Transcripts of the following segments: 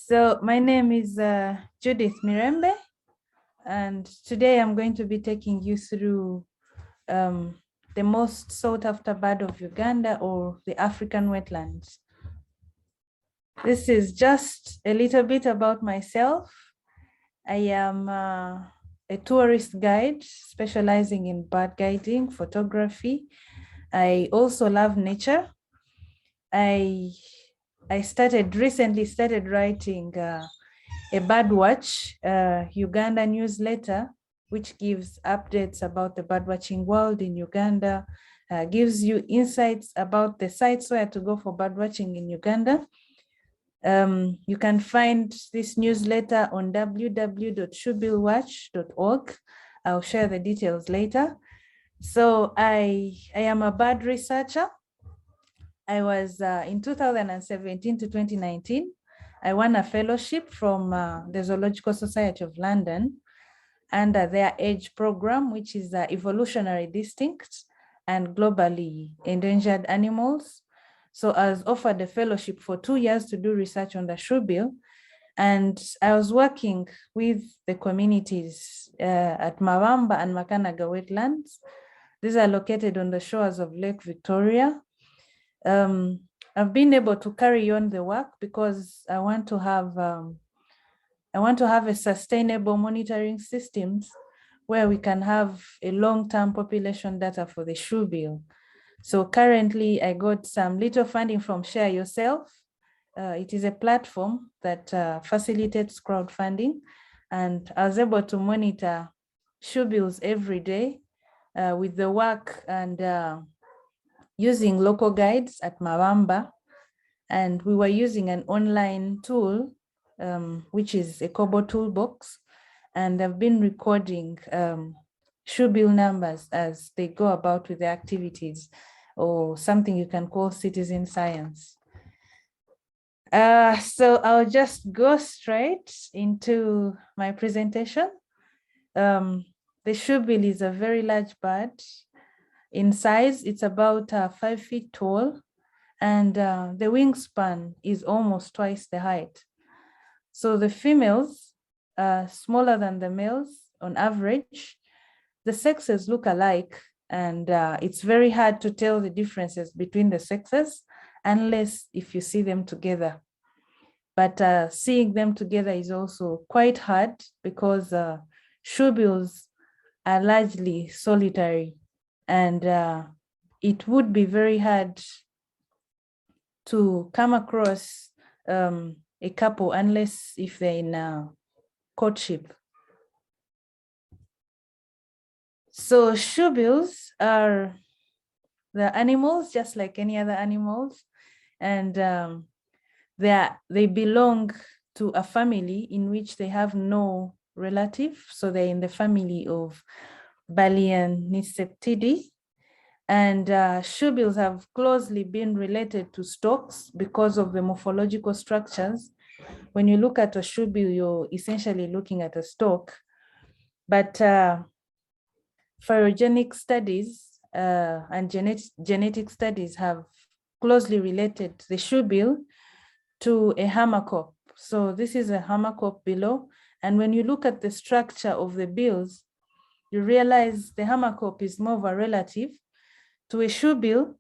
So my name is Judith Mirembe, and today I'm going to be taking you through the most sought after bird of Uganda, or the African wetlands. This is just a little bit about myself. I am a tourist guide specializing in bird guiding, photography. I also love nature. I recently started writing a birdwatch Uganda newsletter, which gives updates about the birdwatching world in Uganda, gives you insights about the sites where to go for birdwatching in Uganda. You can find this newsletter on www.shoebillwatch.org. I'll share the details later. So I am a bird researcher. I was in 2017 to 2019, I won a fellowship from the Zoological Society of London under their EDGE program, which is evolutionary distinct and globally endangered animals. So I was offered a fellowship for 2 years to do research on the shoebill. And I was working with the communities at Mawamba and Makanaga wetlands. These are located on the shores of Lake Victoria. I've been able to carry on the work because I want to have a sustainable monitoring systems where we can have a long-term population data for the shoebill. So currently I got some little funding from Share Yourself. It is a platform that facilitates crowdfunding, and I was able to monitor shoebills every day with the work and using local guides at Mawamba, and we were using an online tool, which is a Kobo toolbox, and I've been recording shoebill numbers as they go about with their activities, or something you can call citizen science. So I'll just go straight into my presentation. The shoebill is a very large bird. In size, it's about 5 feet tall, and the wingspan is almost twice the height. So the females are smaller than the males on average. The sexes look alike, and it's very hard to tell the differences between the sexes unless if you see them together. But seeing them together is also quite hard because shoebills are largely solitary, and it would be very hard to come across a couple unless if they're in a courtship. So shoebills are the animals just like any other animals, and they belong to a family in which they have no relative. So they're in the family of Balieniseptidae. And shoebills have closely been related to storks because of the morphological structures. When you look at a shoebill, you're essentially looking at a stork. But phylogenetic studies and genetic studies have closely related the shoebill to a hammercorp. So this is a hammercorp below. And when you look at the structure of the bills, you realize the hammercorp is more of a relative to a shoebill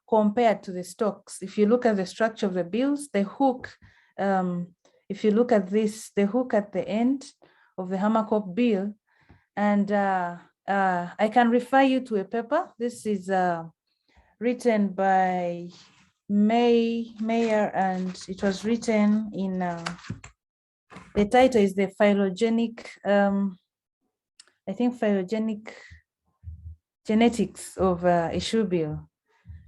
compared to the storks. If you look at the structure of the bills, the hook, if you look at this, the hook at the end of the hammercorp bill, and I can refer you to a paper. This is written by Mayer, and it was written in, the title is the phylogenetic, I think phylogenetic genetics of a shoebill.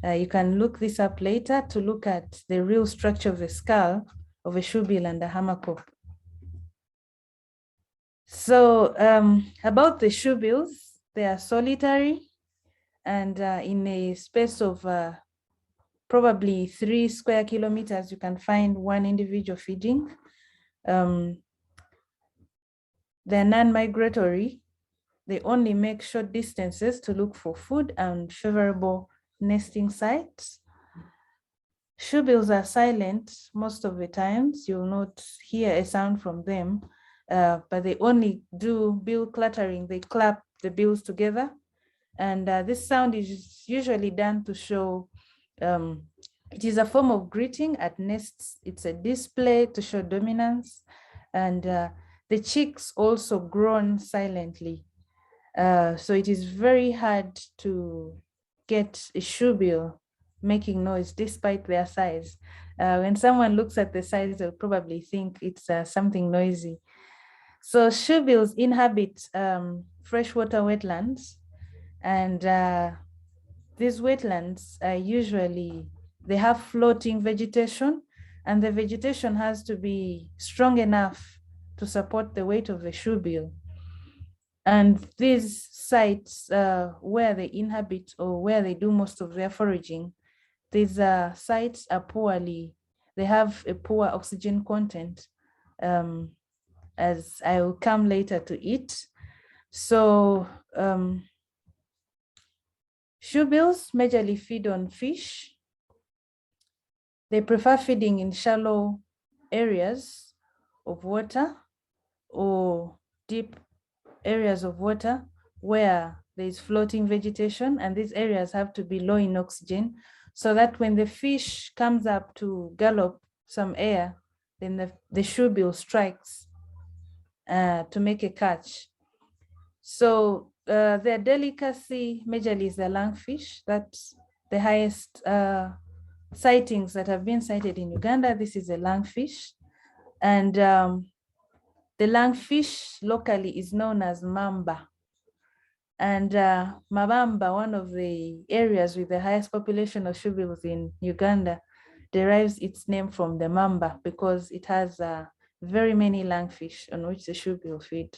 You can look this up later to look at the real structure of the skull of a shoebill and a hammercorp. So about the shoebills, they are solitary, and in a space of probably 3 square kilometers, you can find one individual feeding. They're non-migratory. They only make short distances to look for food and favorable nesting sites. Shoebills are silent most of the times. You'll not hear a sound from them, but they only do bill clattering. They clap the bills together. And this sound is usually done to show, it is a form of greeting at nests. It's a display to show dominance. And the chicks also groan silently. So it is very hard to get a shoebill making noise despite their size. When someone looks at the size, they'll probably think it's something noisy. So shoebills inhabit freshwater wetlands, and these wetlands are usually, they have floating vegetation, and the vegetation has to be strong enough to support the weight of the shoebill. And these sites where they inhabit or where they do most of their foraging, these sites are they have a poor oxygen content, as I will come later to it. So shoebills majorly feed on fish. They prefer feeding in shallow areas of water or deep areas of water where there is floating vegetation, and these areas have to be low in oxygen so that when the fish comes up to gallop some air, then the shoebill strikes to make a catch. So their delicacy majorly is the langfish. That's the highest sightings that have been sighted in Uganda. This is a langfish. And the langfish locally is known as mamba. And Mabamba, one of the areas with the highest population of shoebills in Uganda, derives its name from the mamba because it has very many langfish on which the shoebill feed.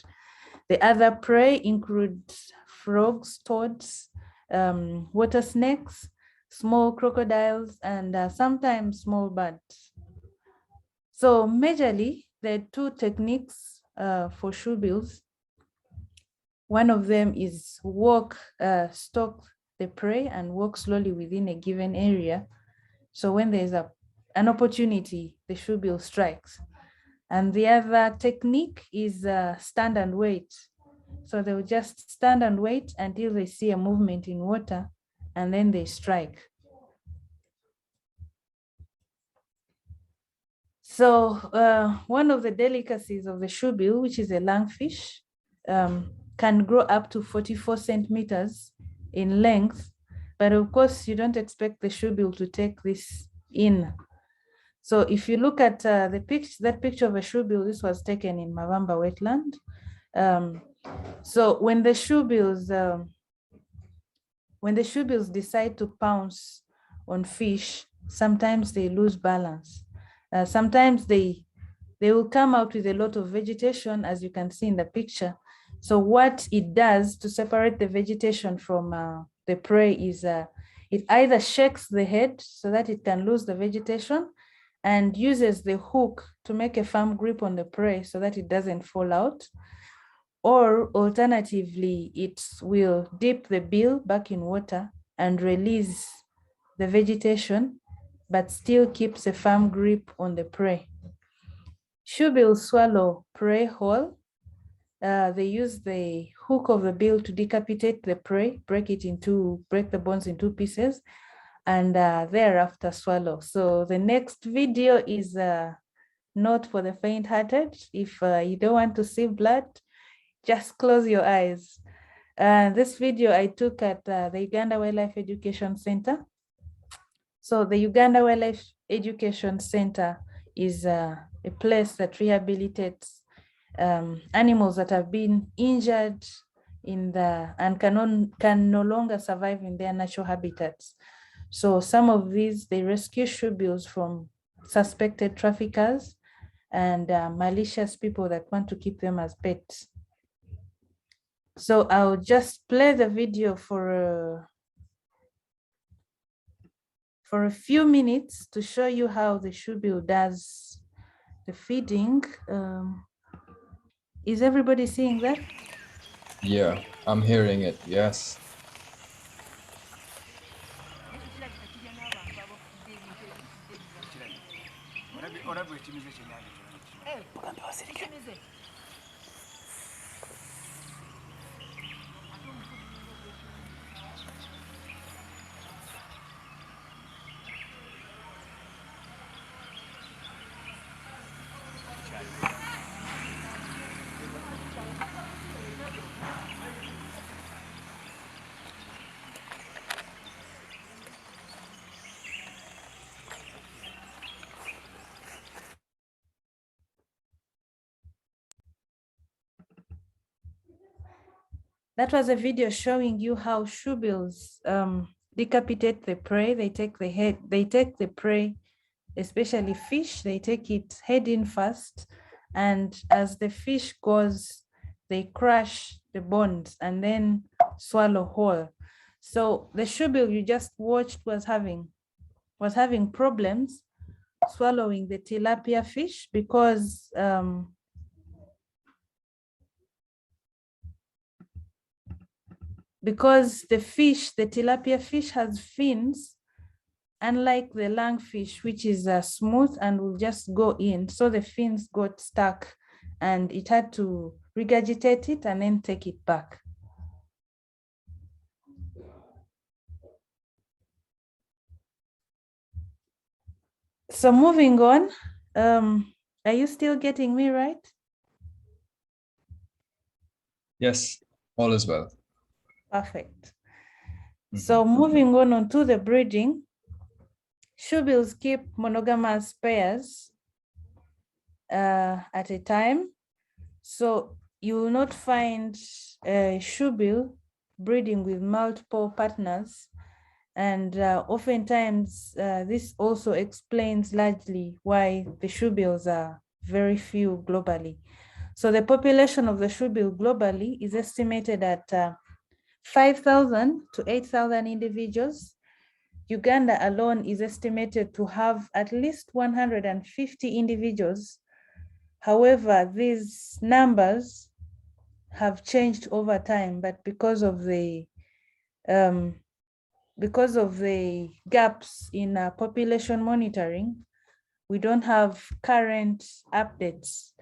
The other prey include frogs, toads, water snakes, small crocodiles, and sometimes small birds. So majorly, there are two techniques for shoebills. One of them is stalk the prey and walk slowly within a given area. So when there's an opportunity, the shoebill strikes. And the other technique is stand and wait. So they'll just stand and wait until they see a movement in water, and then they strike. So one of the delicacies of the shoebill, which is a langfish, can grow up to 44 centimeters in length, but of course you don't expect the shoebill to take this in. So if you look at that picture of a shoebill, this was taken in Mavamba wetland. So when the shoebills decide to pounce on fish, sometimes they lose balance. Sometimes they will come out with a lot of vegetation, as you can see in the picture. So what it does to separate the vegetation from the prey is it either shakes the head so that it can lose the vegetation and uses the hook to make a firm grip on the prey so that it doesn't fall out. Or alternatively, it will dip the bill back in water and release the vegetation, but still keeps a firm grip on the prey. Shoebills swallow prey whole. They use the hook of the bill to decapitate the prey, break the bones in 2 pieces, and thereafter swallow. So the next video is not for the faint-hearted. If you don't want to see blood, just close your eyes. This video I took at the Uganda Wildlife Education Center. So the Uganda Wildlife Education Center is a place that rehabilitates animals that have been injured and can no longer survive in their natural habitats. So some of these, they rescue shoebills from suspected traffickers and malicious people that want to keep them as pets. So I'll just play the video for a few minutes to show you how the shoebill does the feeding. Is everybody seeing that? Yeah, I'm hearing it, yes. That was a video showing you how shoebills decapitate the prey. They take the prey, especially fish, they take it head in first. And as the fish goes, they crush the bones and then swallow whole. So the shoebill you just watched was having problems swallowing the tilapia fish because the tilapia fish has fins, unlike the lungfish, which is smooth and will just go in. So the fins got stuck and it had to regurgitate it and then take it back. So moving on, are you still getting me right? Yes, all is well. Perfect. So moving on to the breeding, shoebills keep monogamous pairs at a time. So you will not find a shoebill breeding with multiple partners. And oftentimes, this also explains largely why the shoebills are very few globally. So the population of the shoebill globally is estimated at 5,000 to 8,000 individuals. Uganda alone is estimated to have at least 150 individuals. However, these numbers have changed over time, but because of the gaps in population monitoring, we don't have current updates.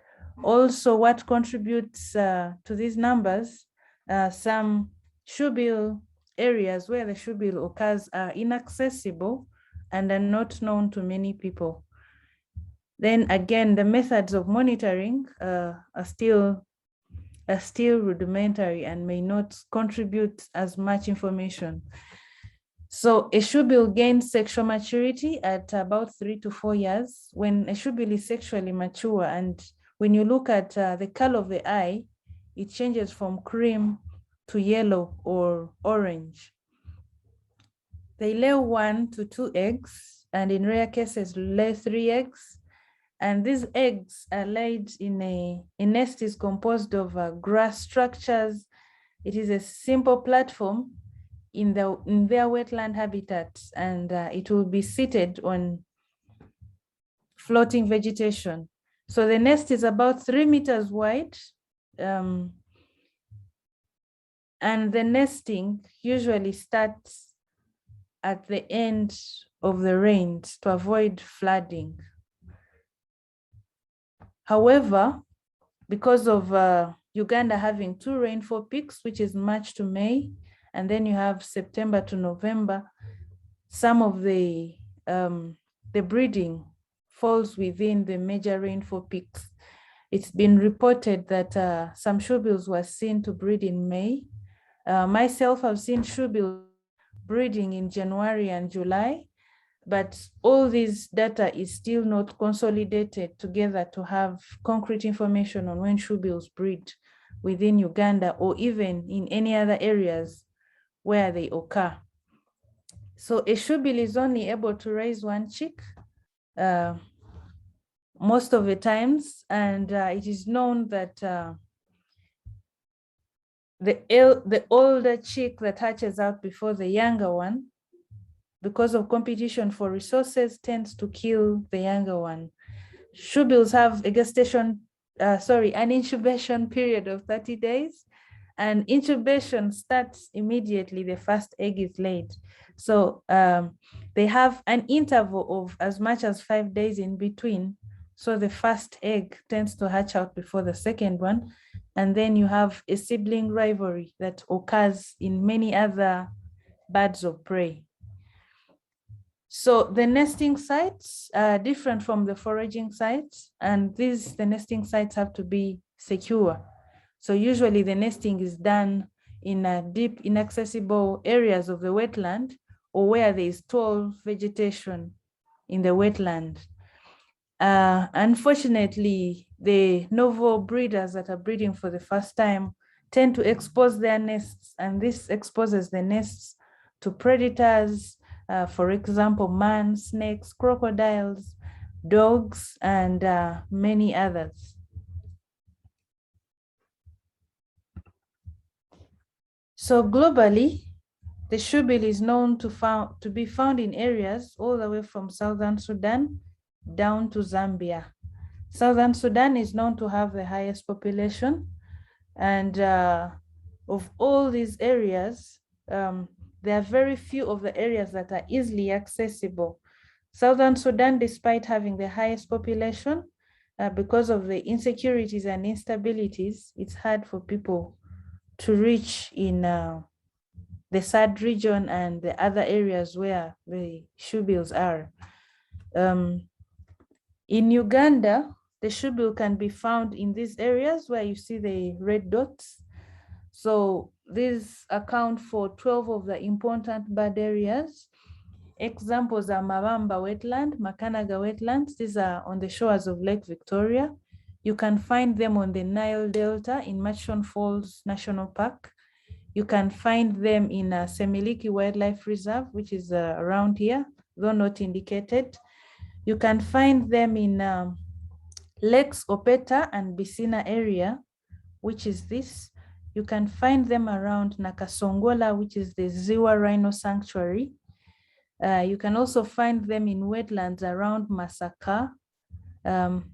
Also, what contributes to these numbers, some shoebill areas where the shoebill occurs are inaccessible and are not known to many people. Then again, the methods of monitoring are still rudimentary and may not contribute as much information. So a shoebill gains sexual maturity at about 3 to 4 years when a shoebill is sexually mature. And when you look at the color of the eye, it changes from cream to yellow or orange. They lay 1 to 2 eggs, and in rare cases lay 3 eggs. And these eggs are laid in a nest is composed of grass structures. It is a simple platform in their wetland habitats, and it will be seated on floating vegetation. So the nest is about 3 meters wide, and the nesting usually starts at the end of the rains to avoid flooding. However, because of Uganda having 2 rainfall peaks, which is March to May, and then you have September to November, some of the breeding falls within the major rainfall peaks. It's been reported that some shoebills were seen to breed in May. Myself, I've seen shoebills breeding in January and July, but all this data is still not consolidated together to have concrete information on when shoebills breed within Uganda or even in any other areas where they occur. So a shoebill is only able to raise 1 chick most of the times, and it is known that the older chick that hatches out before the younger one, because of competition for resources, tends to kill the younger one. Shoebills have an incubation period of 30 days, and incubation starts immediately the first egg is laid. So they have an interval of as much as 5 days in between So the first egg tends to hatch out before the second one. And then you have a sibling rivalry that occurs in many other birds of prey. So the nesting sites are different from the foraging sites, and the nesting sites have to be secure. So usually the nesting is done in deep, inaccessible areas of the wetland, or where there is tall vegetation in the wetland. Unfortunately, the novel breeders that are breeding for the first time tend to expose their nests, and this exposes the nests to predators, for example, man, snakes, crocodiles, dogs, and many others. So globally, the shoebill is known to be found in areas all the way from southern Sudan down to Zambia. Southern Sudan is known to have the highest population, and of all these areas, there are very few of the areas that are easily accessible. Southern Sudan, despite having the highest population, because of the insecurities and instabilities, it's hard for people to reach in the SAD region and the other areas where the shoebills are. In Uganda, the shoebill can be found in these areas where you see the red dots. So these account for 12 of the important bird areas. Examples are Mabamba wetland, Makanaga wetlands. These are on the shores of Lake Victoria. You can find them on the Nile Delta in Murchison Falls National Park. You can find them in Semiliki Wildlife Reserve, which is around here, though not indicated. You can find them in Lakes Opeta and Bisina area, which is this. You can find them around Nakasongola, which is the Ziwa Rhino Sanctuary. You can also find them in wetlands around Masaka.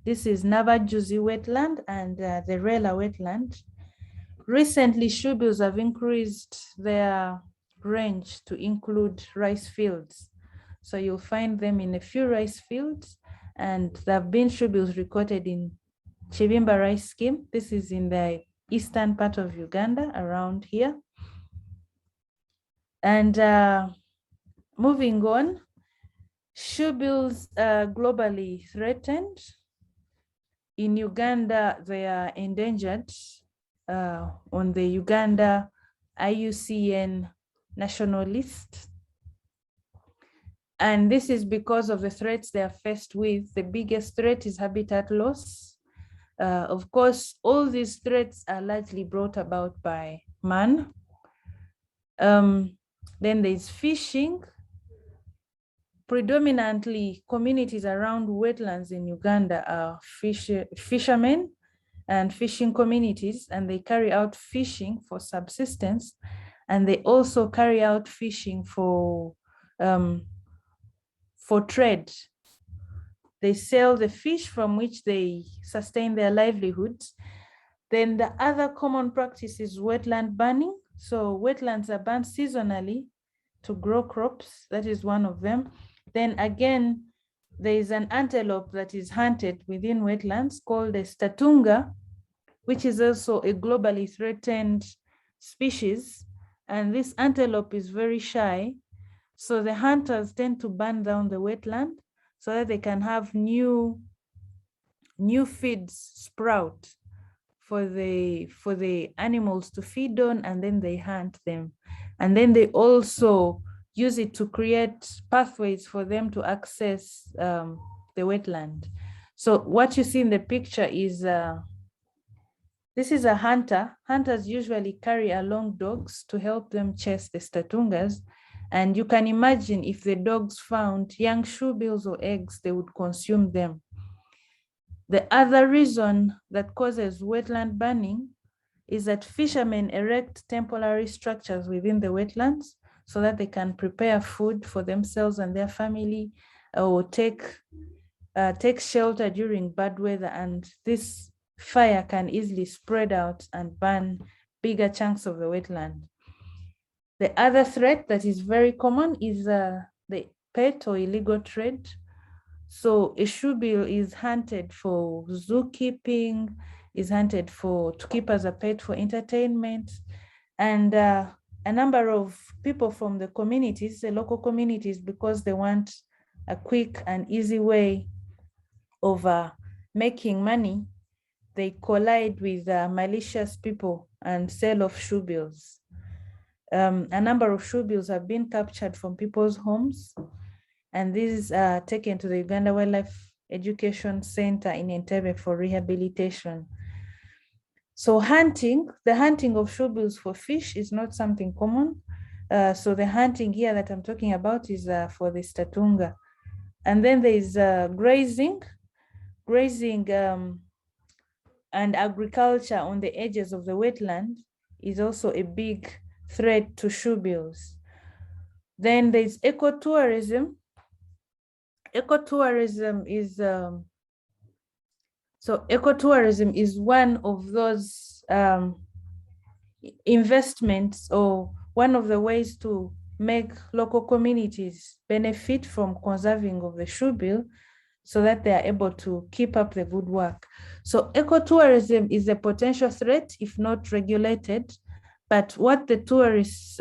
This is Navajuzi wetland and the Rela wetland. Recently, shoebills have increased their range to include rice fields. So you'll find them in a few rice fields, and there have been shoebills recorded in Chibimba rice scheme. This is in the eastern part of Uganda, around here. And moving on, shoebills are globally threatened. In Uganda, they are endangered on the Uganda IUCN national list. And this is because of the threats they are faced with. The biggest threat is habitat loss. Of course, all these threats are largely brought about by man. Then there's fishing. Predominantly, communities around wetlands in Uganda are fishermen and fishing communities, and they carry out fishing for subsistence, and they also carry out fishing for trade. They sell the fish from which they sustain their livelihoods. Then the other common practice is wetland burning. So wetlands are burned seasonally to grow crops. That is one of them. Then again, there is an antelope that is hunted within wetlands called a statunga, which is also a globally threatened species. And this antelope is very shy. So the hunters tend to burn down the wetland so that they can have new feeds sprout for the animals to feed on, and then they hunt them. And then they also use it to create pathways for them to access the wetland. So what you see in the picture is, this is a hunter. Hunters usually carry along dogs to help them chase the statungas. And you can imagine if the dogs found young shoebills or eggs, they would consume them. The other reason that causes wetland burning is that fishermen erect temporary structures within the wetlands so that they can prepare food for themselves and their family, or take shelter during bad weather, and this fire can easily spread out and burn bigger chunks of the wetland. The other threat that is very common is the pet or illegal trade. So a shoebill is hunted for zookeeping, is hunted to keep as a pet for entertainment. And a number of people from the communities, the local communities, because they want a quick and easy way of making money, they collide with malicious people and sell off shoebills. A number of shoebills have been captured from people's homes, and these are taken to the Uganda Wildlife Education Center in Entebbe for rehabilitation. So the hunting of shoebills for fish is not something common. So the hunting here that I'm talking about is for the statunga. And then there is grazing and agriculture on the edges of the wetland is also a big threat to shoebills. Then there's ecotourism. Ecotourism is one of those investments, or one of the ways to make local communities benefit from conserving of the shoebill so that they are able to keep up the good work. So ecotourism is a potential threat if not regulated. But what the tourists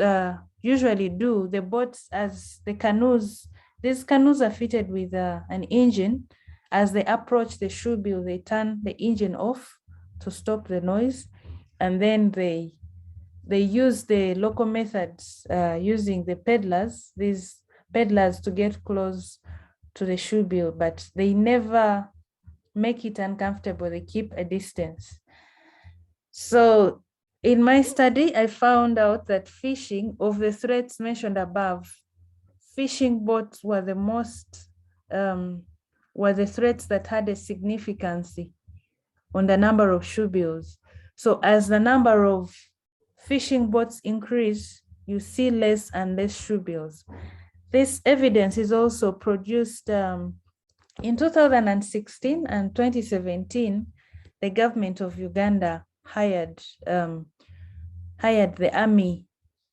usually do, the boats, as the canoes, these canoes are fitted with an engine. As they approach the shoebill, they turn the engine off to stop the noise, and then they use the local methods using the these peddlers to get close to the shoebill, but they never make it uncomfortable. They keep a distance. So in my study, I found out that fishing, of the threats mentioned above, fishing boats were the most, were the threats that had a significance on the number of shoebills. So as the number of fishing boats increase, you see less and less shoebills. This evidence is also produced in 2016 and 2017. The government of Uganda hired the army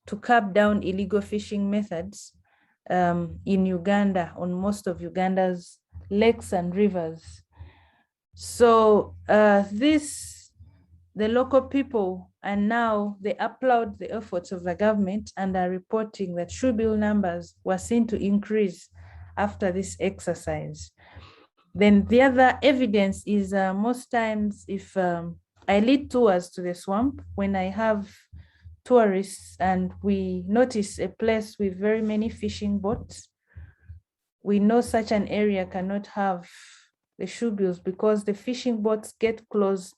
to curb down illegal fishing methods in Uganda, on most of Uganda's lakes and rivers. So the local people, and now they applaud the efforts of the government and are reporting that shoebill numbers were seen to increase after this exercise. Then the other evidence is most times if I lead tours to the swamp, when I have tourists and we notice a place with very many fishing boats, we know such an area cannot have the shoebills because the fishing boats get close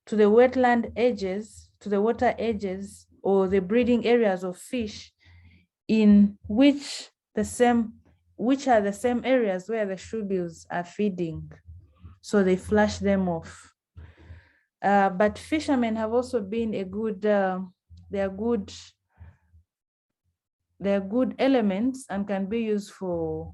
to the wetland edges, to the water edges, or the breeding areas of fish, in which are the same areas where the shoebills are feeding. So they flush them off. But fishermen have also been a good, they're good elements and can be used for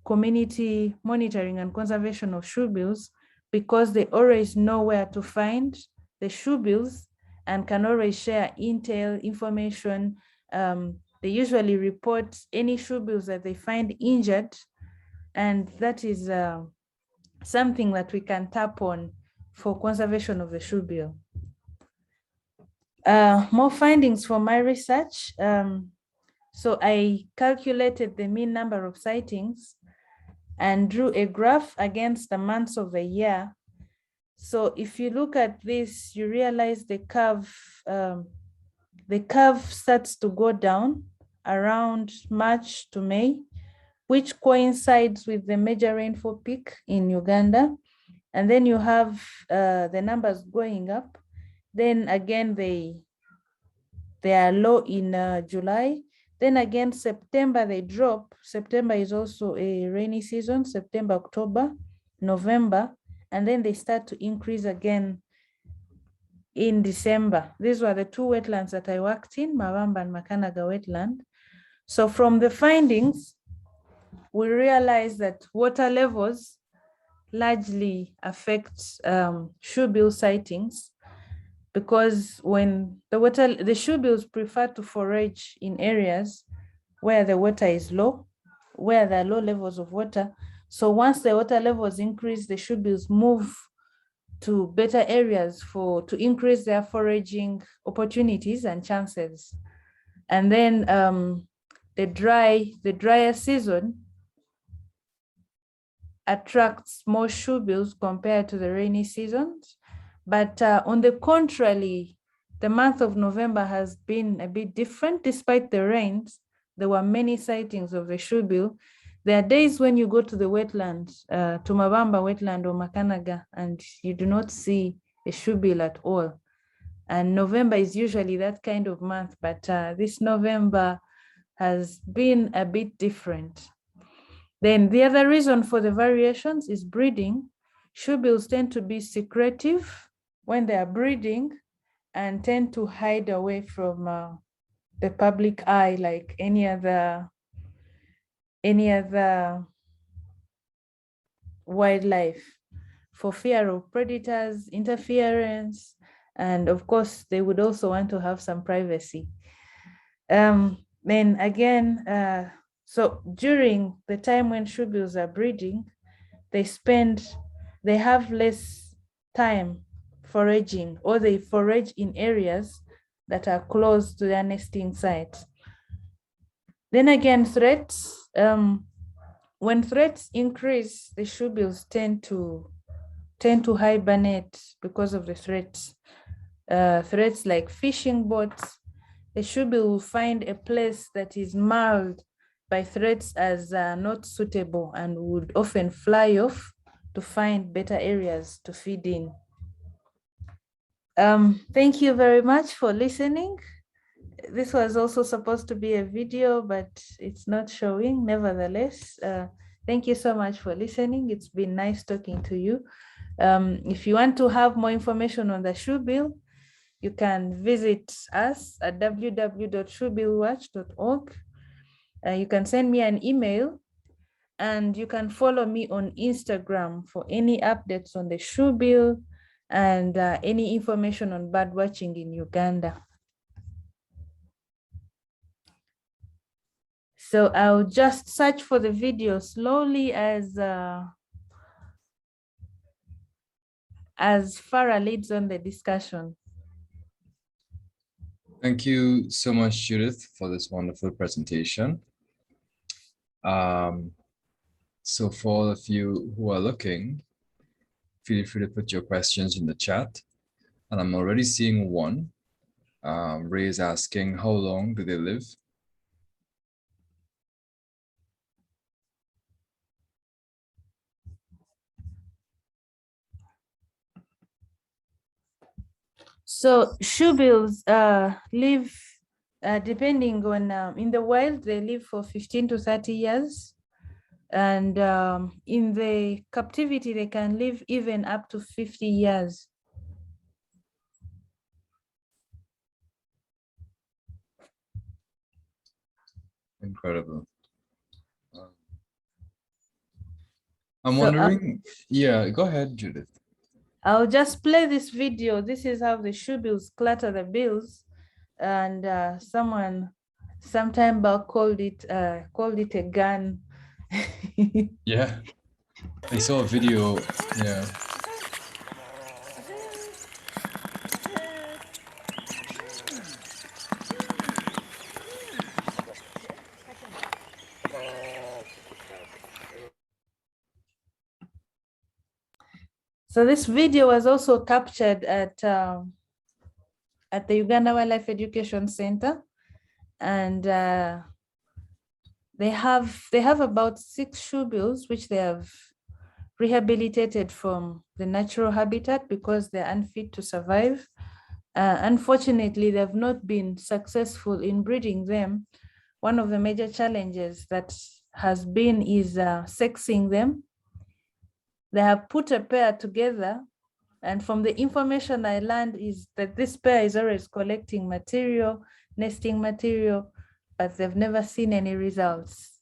community monitoring and conservation of shoebills, because they always know where to find the shoebills and can always share intel information. They usually report any shoebills that they find injured, and that is something that we can tap on for conservation of the shoebill. More findings from my research. So I calculated the mean number of sightings and drew a graph against the months of the year. So if you look at this, you realize the curve starts to go down around March to May, which coincides with the major rainfall peak in Uganda. And then you have the numbers going up. Then again, they are low in July. Then again, September, they drop. September is also a rainy season, September, October, November, and then they start to increase again in December. These were the two wetlands that I worked in, Mawamba and Makanaga wetland. So from the findings, we realized that water levels largely affect shoebill sightings, because when the shoebills prefer to forage in areas where the water is low, where there are low levels of water. So once the water levels increase, the shoebills move to better areas to increase their foraging opportunities and chances. And then the drier season attracts more shoebills compared to the rainy seasons. But on the contrary, the month of November has been a bit different. Despite the rains, there were many sightings of the shoebill. There are days when you go to the wetlands, to Mabamba wetland or Makanaga, and you do not see a shoebill at all. And November is usually that kind of month, but this November has been a bit different. Then the other reason for the variations is breeding. Shoebills tend to be secretive when they are breeding and tend to hide away from the public eye like any other wildlife, for fear of predators, interference, and of course, they would also want to have some privacy. Then again, so during the time when shoebills are breeding, they have less time foraging, or they forage in areas that are close to their nesting sites. Then again, threats. When threats increase, the shoebills tend to hibernate because of the threats. Threats like fishing boats. The shoebill will find a place that is marred by threats as not suitable and would often fly off to find better areas to feed in. Thank you very much for listening. This was also supposed to be a video, but it's not showing. Nevertheless, thank you so much for listening. It's been nice talking to you. If you want to have more information on the shoebill, you can visit us at www.shoebillwatch.org. You can send me an email, and you can follow me on Instagram for any updates on the shoebill and any information on bird watching in Uganda. So I'll just search for the video slowly as Farah leads on the discussion. Thank you so much, Judith, for this wonderful presentation. So for all of you who are looking, feel free to put your questions in the chat. And I'm already seeing one. Ray is asking, how long do they live? So shoebills live, depending on, in the wild, they live for 15 to 30 years. And in the captivity, they can live even up to 50 years. Incredible. I'm wondering, yeah, go ahead, Judith. I'll just play this video. This is how the shoebills clatter the bills. And someone sometime back called it a gun. Yeah, I saw a video, yeah. So this video was also captured at the Uganda Wildlife Education Center, and they have about 6 shoebills which they have rehabilitated from the natural habitat because they're unfit to survive. Unfortunately, they've not been successful in breeding them. One of the major challenges that has been is sexing them. They have put a pair together, and from the information I learned is that this pair is always collecting material, nesting material, but they've never seen any results.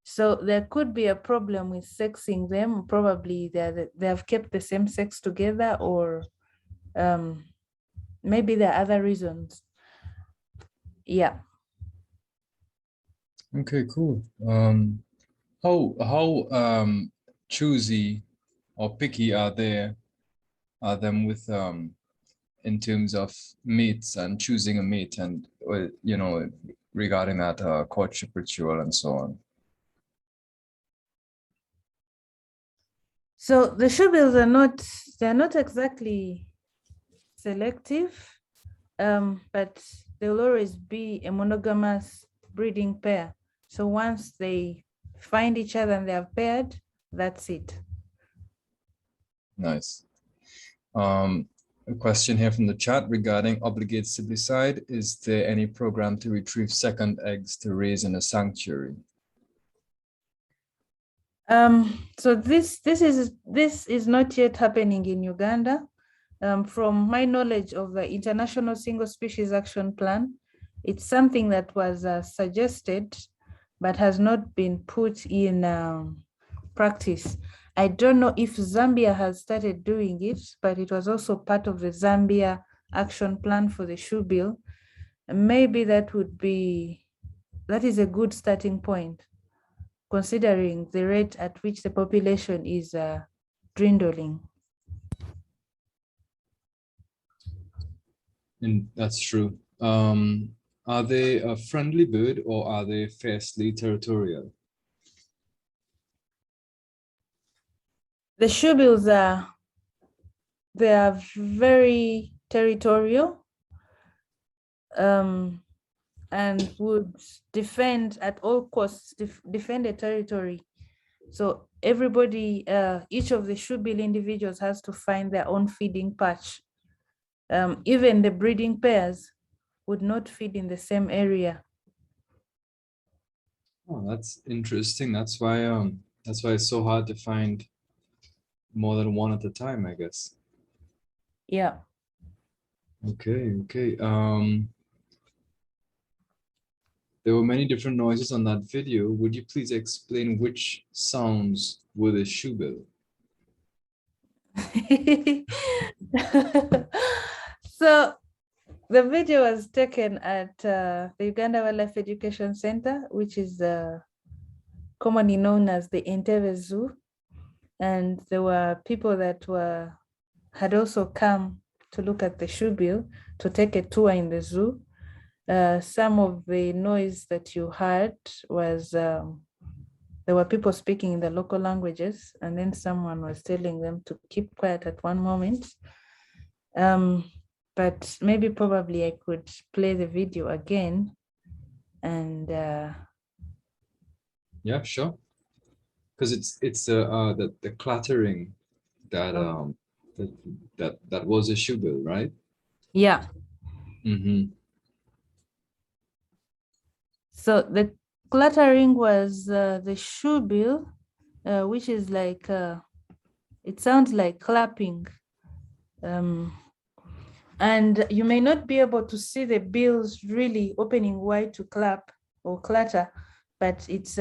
So there could be a problem with sexing them. Probably they have kept the same sex together, or maybe there are other reasons. Yeah. Okay, cool. How choosy or picky are them with in terms of mates and choosing a mate and you know, regarding that courtship ritual and so on? So the shoebills they're not exactly selective, but they'll always be a monogamous breeding pair. So once they find each other and they are paired, that's it. Nice. A question here from the chat regarding obligate siblicide. Is there any program to retrieve second eggs to raise in a sanctuary? So this is not yet happening in Uganda. From my knowledge of the International Single Species Action Plan, it's something that was suggested, but has not been put in practice. I don't know if Zambia has started doing it, but it was also part of the Zambia action plan for the Shoebill. Maybe that is a good starting point, considering the rate at which the population is dwindling. And that's true. Are they a friendly bird or are they fiercely territorial? The shoebills they are very territorial, and would defend at all costs, defend a territory. So everybody, each of the shoebill individuals has to find their own feeding patch. Even the breeding pairs would not feed in the same area. Oh, that's interesting. That's why it's so hard to find more than one at a time, I guess. Yeah. Okay. There were many different noises on that video. Would you please explain which sounds were the shoebill? So the video was taken at the Uganda Wildlife Education Center, which is commonly known as the Entebbe Zoo. And there were people that had also come to look at the shoebill, to take a tour in the zoo. Some of the noise that you heard was there were people speaking in the local languages, and then someone was telling them to keep quiet at one moment. But maybe probably I could play the video again. And yeah, sure. Because it's the clattering that that was a shoebill, right? yeah. Mm-hmm. So the clattering was the shoebill, which is like it sounds like clapping. And you may not be able to see the bills really opening wide to clap or clatter, but it's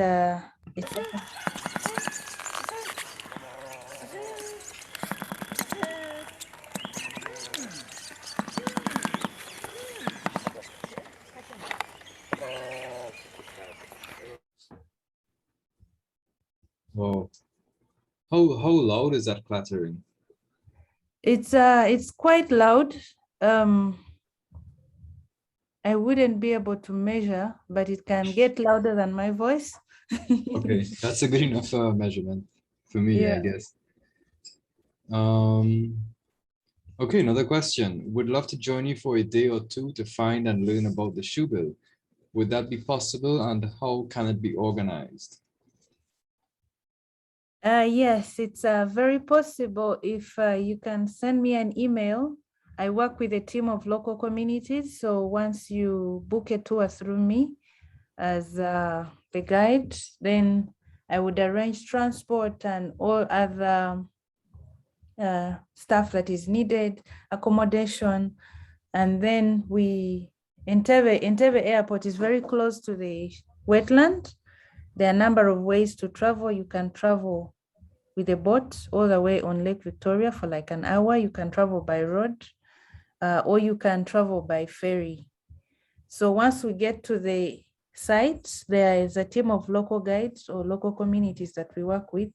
Wow. How loud is that clattering? it's quite loud. I wouldn't be able to measure, but it can get louder than my voice. Okay, that's a good enough measurement for me, Yeah. I guess. Okay, another question. Would love to join you for a day or two to find and learn about the shoebill. Would that be possible, and how can it be organized? Yes, it's very possible. If you can send me an email. I work with a team of local communities. So once you book a tour through me as the guide, then I would arrange transport and all other stuff that is needed, accommodation. And then Entebbe Airport is very close to the wetland. There are a number of ways to travel. You can travel with a boat all the way on Lake Victoria for like an hour. You can travel by road, or you can travel by ferry. So once we get to the sites, there is a team of local guides or local communities that we work with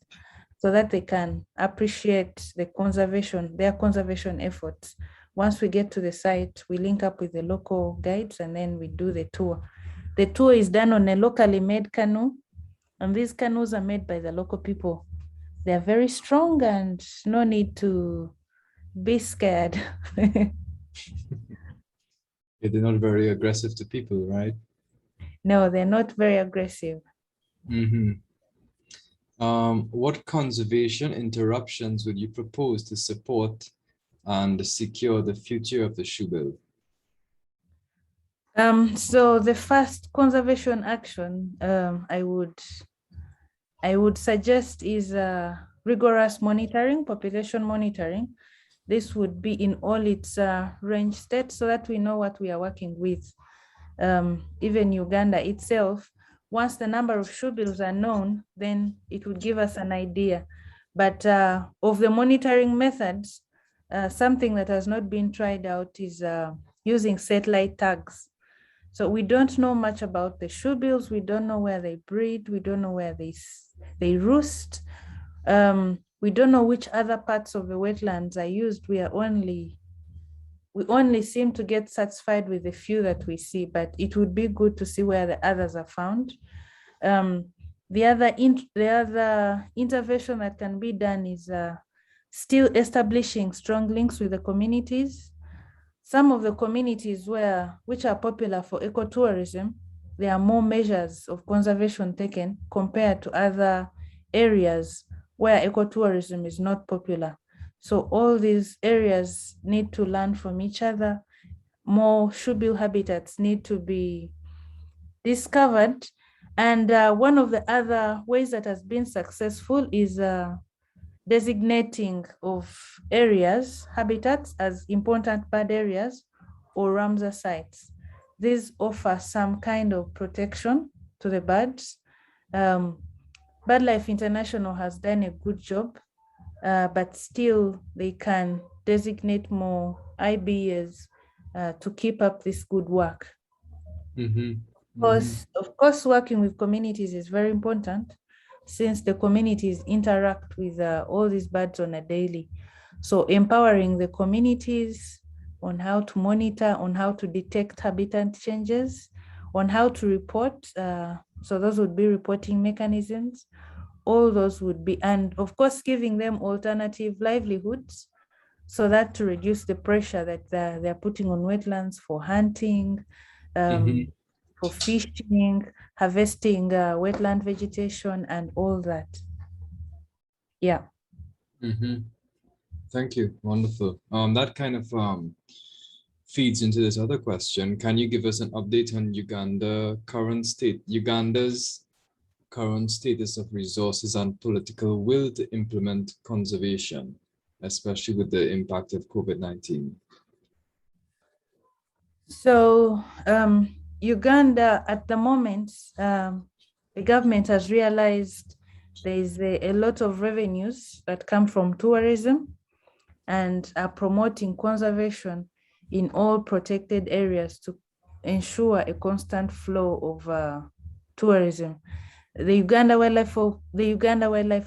so that they can appreciate their conservation efforts. Once we get to the site, we link up with the local guides and then we do the tour. The tour is done on a locally made canoe, and these canoes are made by the local people. They're very strong and no need to be scared. Yeah, they're not very aggressive to people, right? No, they're not very aggressive. What conservation interruptions would you propose to support and secure the future of the Shoebill? So the first conservation action I would suggest is rigorous monitoring, population monitoring. This would be in all its range states so that we know what we are working with. Even Uganda itself, once the number of shoebills are known, then it would give us an idea. But of the monitoring methods, something that has not been tried out is using satellite tags. So we don't know much about the shoebills. We don't know where they breed. We don't know where they roost. We don't know which other parts of the wetlands are used. We only seem to get satisfied with the few that we see, but it would be good to see where the others are found. The other intervention that can be done is still establishing strong links with the communities. Some of the communities which are popular for ecotourism, there are more measures of conservation taken compared to other areas where ecotourism is not popular. So all these areas need to learn from each other. More shoebill habitats need to be discovered. And one of the other ways that has been successful is designating of areas, habitats as important bird areas or Ramsar sites. These offer some kind of protection to the birds. BirdLife International has done a good job, but still they can designate more IBAs to keep up this good work. Of course, working with communities is very important since the communities interact with all these birds on a daily. So empowering the communities on how to monitor, on how to detect habitat changes, on how to report. So those would be reporting mechanisms. All those would be, and of course, giving them alternative livelihoods so that to reduce the pressure that they're putting on wetlands for hunting, for fishing, harvesting wetland vegetation and all that. Yeah. Thank you. Wonderful. That kind of feeds into this other question. Can you give us an update on Uganda's current status of resources and political will to implement conservation, especially with the impact of COVID-19? So Uganda at the moment, the government has realized there is a lot of revenues that come from tourism and are promoting conservation in all protected areas to ensure a constant flow of tourism. The Uganda Wildlife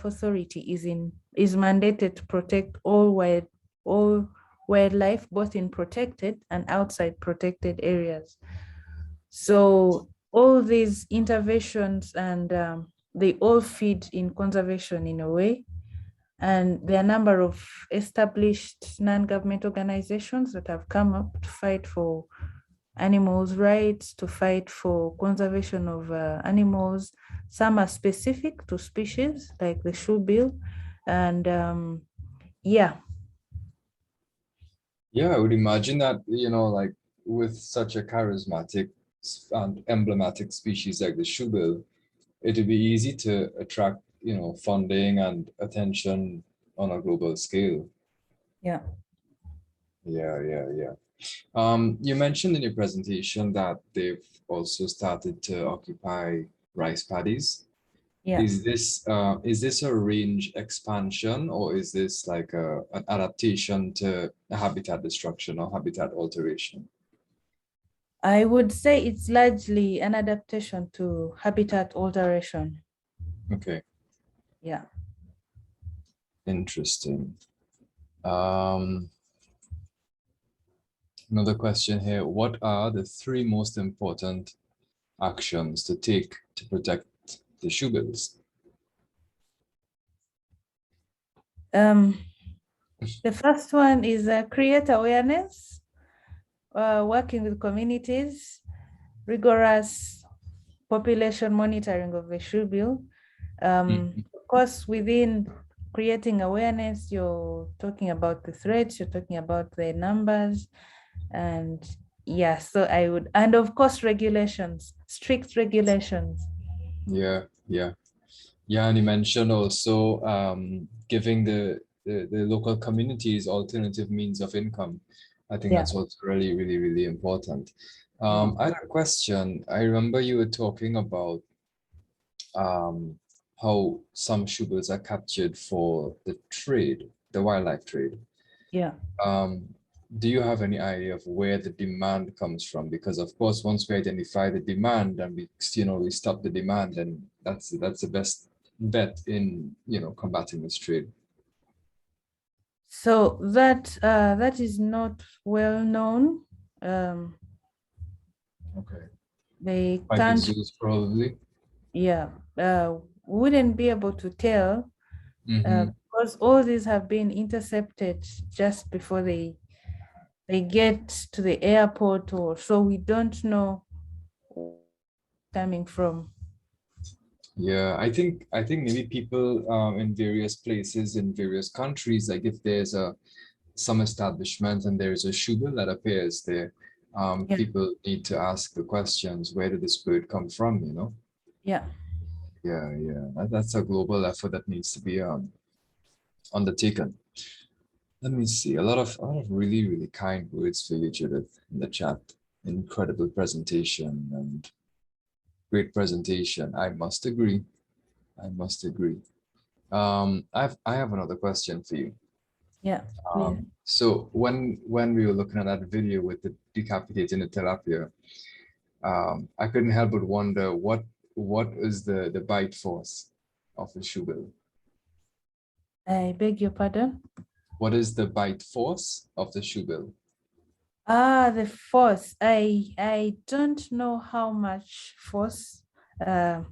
Authority is mandated to protect all wildlife, both in protected and outside protected areas. So all these interventions and they all feed in conservation in a way. And there are a number of established non-government organizations that have come up to fight for animals' rights, to fight for conservation of animals. Some are specific to species like the shoebill. And yeah. Yeah, I would imagine that, like with such a charismatic and emblematic species like the shoebill, it would be easy to attract, funding and attention on a global scale. Yeah. Yeah. You mentioned in your presentation that they've also started to occupy rice paddies. Yeah. Is this a range expansion, or is this like an adaptation to habitat destruction or habitat alteration? I would say it's largely an adaptation to habitat alteration. Okay, Yeah. interesting. Another question here. What are the 3 most important actions to take to protect the shoebills? The first one is create awareness, working with communities, rigorous population monitoring of the shoebill. Of course, within creating awareness, you're talking about the threats, you're talking about the numbers, and yeah, so I would, and of course, regulations, strict regulations. Yeah. And you mentioned also giving the local communities alternative means of income. I think Yeah. that's also really, really, really important. I had a question. I remember you were talking about how some shoebills are captured for the trade, the wildlife trade. Yeah. Do you have any idea of where the demand comes from? Because of course, once we identify the demand and we stop the demand, then that's the best bet in combating this trade. So that is not well known. Okay. They By the can't, zoos, probably. yeah, wouldn't be able to tell because all these have been intercepted just before they get to the airport, or so we don't know coming from. Yeah, I think maybe people in various places in various countries, like if there's some establishment and there's a shoebill that appears there, Yeah. people need to ask the questions, where did this bird come from, Yeah. Yeah, that's a global effort that needs to be undertaken. Let me see, a lot of really, really kind words for you, Judith, in the chat. Incredible presentation and great presentation. I must agree. I have another question for you. Yeah, please. So when we were looking at that video with the decapitating the tilapia, I couldn't help but wonder what is the bite force of the shoebill? I beg your pardon. What is the bite force of the shoebill? The force. I don't know how much force that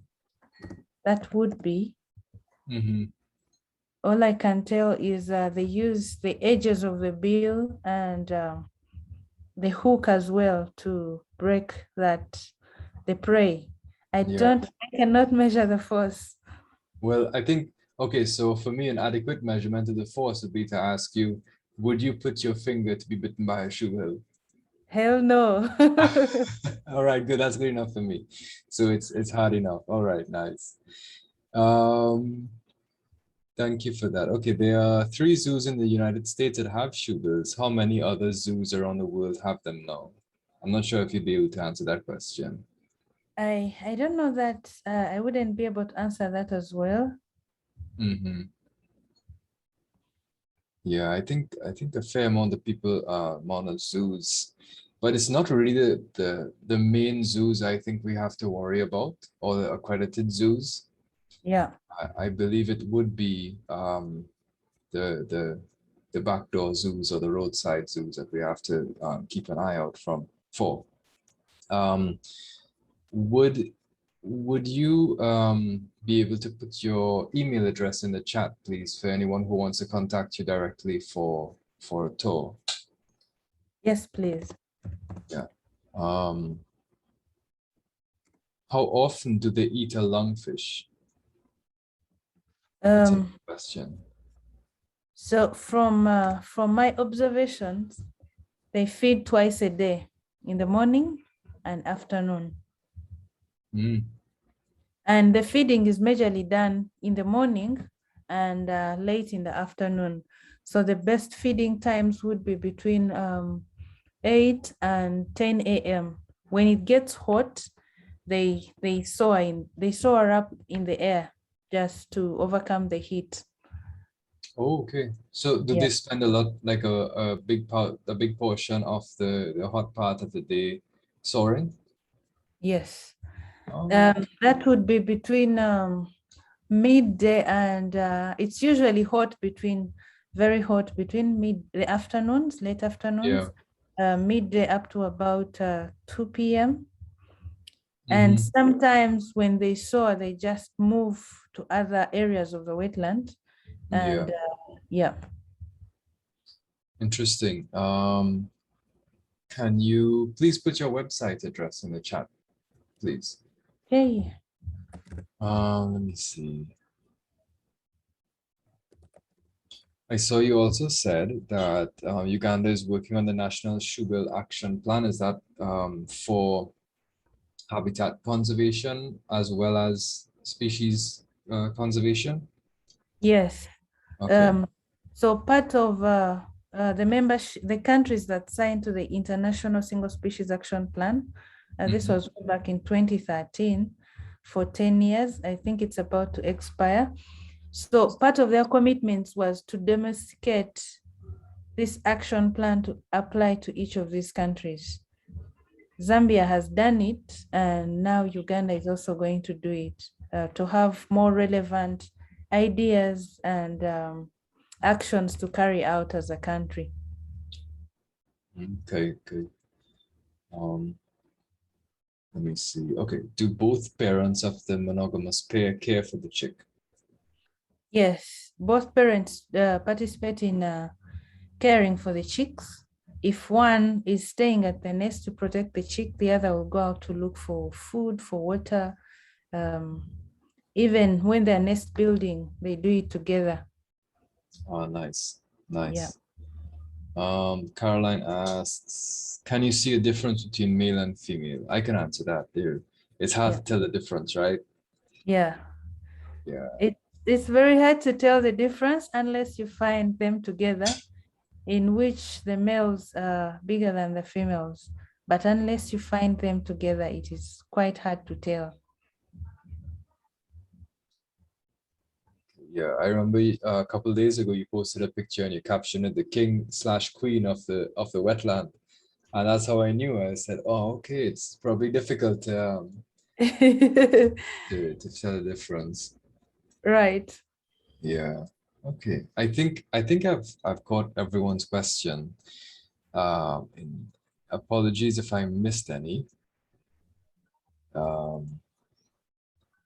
would be. All I can tell is they use the edges of the bill and the hook as well to break the prey. I cannot measure the force. Well, I think, okay, so for me, an adequate measurement of the force would be to ask you, would you put your finger to be bitten by a shoebill? Hell no. All right, good. That's good enough for me. So it's hard enough. All right, nice. Thank you for that. Okay, there are 3 zoos in the United States that have shoebills. How many other zoos around the world have them now? I'm not sure if you'd be able to answer that question. I don't know that. I wouldn't be able to answer that as well. Yeah, I think a fair amount of people amount of zoos, but it's not really the main zoos I think we have to worry about, or the accredited zoos. Yeah. I believe it would be the backdoor zoos or the roadside zoos that we have to keep an eye out for. Would you be able to put your email address in the chat, please, for anyone who wants to contact you directly for a tour? Yes, please. Yeah. How often do they eat a lungfish? That's a question. So from my observations, they feed twice a day, in the morning and afternoon. And the feeding is majorly done in the morning and late in the afternoon. So the best feeding times would be between 8 and 10 a.m. When it gets hot, they soar up in the air just to overcome the heat. Oh, okay. So do they spend a lot, like a big portion of the hot part of the day soaring? Yes. Oh, That would be between midday and it's usually hot between, very hot between the afternoons, late afternoons, midday up to about 2 p.m. And mhm. sometimes when they soar, they just move to other areas of the wetland. Yeah, And yeah. interesting. Can you please put your website address in the chat, please? Okay. Let me see. I saw you also said that Uganda is working on the National Shoebill Action Plan. Is that for habitat conservation as well as species conservation? Yes. Okay. So part of the countries that signed to the International Single Species Action Plan, this was back in 2013, for 10 years. I think it's about to expire. So part of their commitments was to domesticate this action plan to apply to each of these countries. Zambia has done it, and now Uganda is also going to do it to have more relevant ideas and actions to carry out as a country. Okay, good. Let me see. Okay, do both parents of the monogamous pair care for the chick? Yes, both parents participate in caring for the chicks. If one is staying at the nest to protect the chick, the other will go out to look for food, for water. Even when they're nest building, they do it together. Oh, nice, Yeah. nice. Caroline asks, can you see a difference between male and female? I can answer that there. It's hard to tell the difference, right? Yeah. Yeah. It's very hard to tell the difference unless you find them together, in which the males are bigger than the females. But unless you find them together, it is quite hard to tell. Yeah, I remember a couple of days ago you posted a picture and you captioned it the king/queen of the wetland, and that's how I knew. I said, "Oh, okay, it's probably difficult to tell the difference." Right. Yeah. Okay. I think I've caught everyone's question. And apologies if I missed any.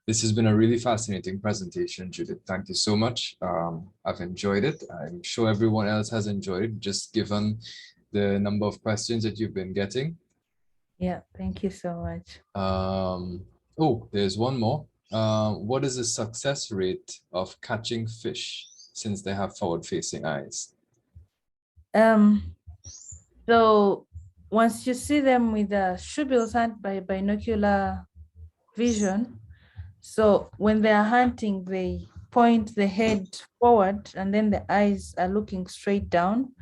This has been a really fascinating presentation, Judith. Thank you so much. I've enjoyed it. I'm sure everyone else has enjoyed it, just given the number of questions that you've been getting. Yeah, thank you so much. Oh, there's one more. What is the success rate of catching fish since they have forward-facing eyes? So once you see them with a shoebill hunt by binocular vision, so when they are hunting, they point the head forward and then the eyes are looking straight down.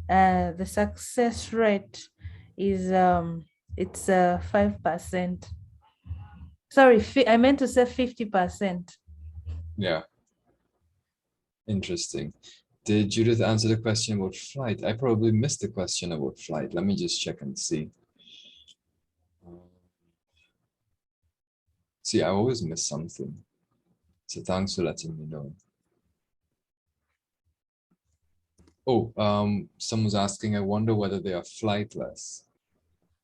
The success rate is it's 5%. Sorry, I meant to say 50%. Yeah. Interesting. Did Judith answer the question about flight? I probably missed the question about flight. Let me just check and see. See, I always miss something. So thanks for letting me know. Oh, someone's asking, I wonder whether they are flightless,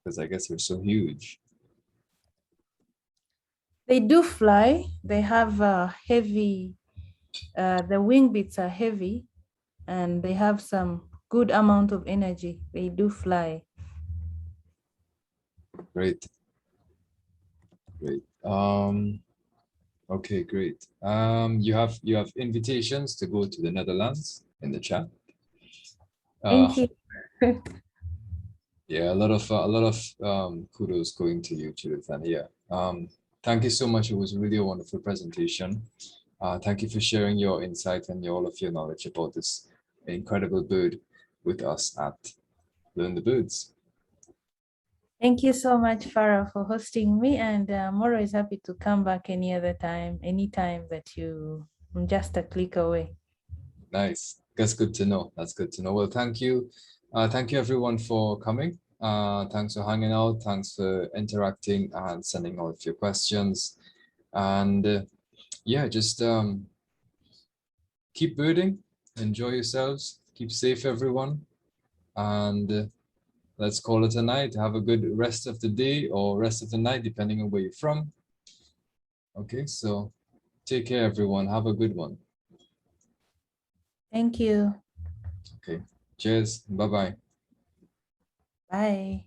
because I guess they're so huge. They do fly. They have heavy, the wing beats are heavy, and they have some good amount of energy. They do fly. Great. Great. Okay, great. You have invitations to go to the Netherlands in the chat. Thank you. Yeah, a lot of kudos going to you, Judith. And yeah, thank you so much. It was really a wonderful presentation. Thank you for sharing your insight and all of your knowledge about this incredible bird with us at Learn the Birds. Thank you so much, Farah, for hosting me. And I'm always happy to come back any other time, anytime that I'm just a click away. Nice. That's good to know. That's good to know. Well, thank you. Thank you everyone for coming. Thanks for hanging out. Thanks for interacting and sending all of your questions. And yeah, just keep birding, enjoy yourselves, keep safe, everyone. And let's call it a night. Have a good rest of the day or rest of the night, depending on where you're from. Okay, so take care, everyone. Have a good one. Thank you. Okay, cheers. Bye-bye. Bye.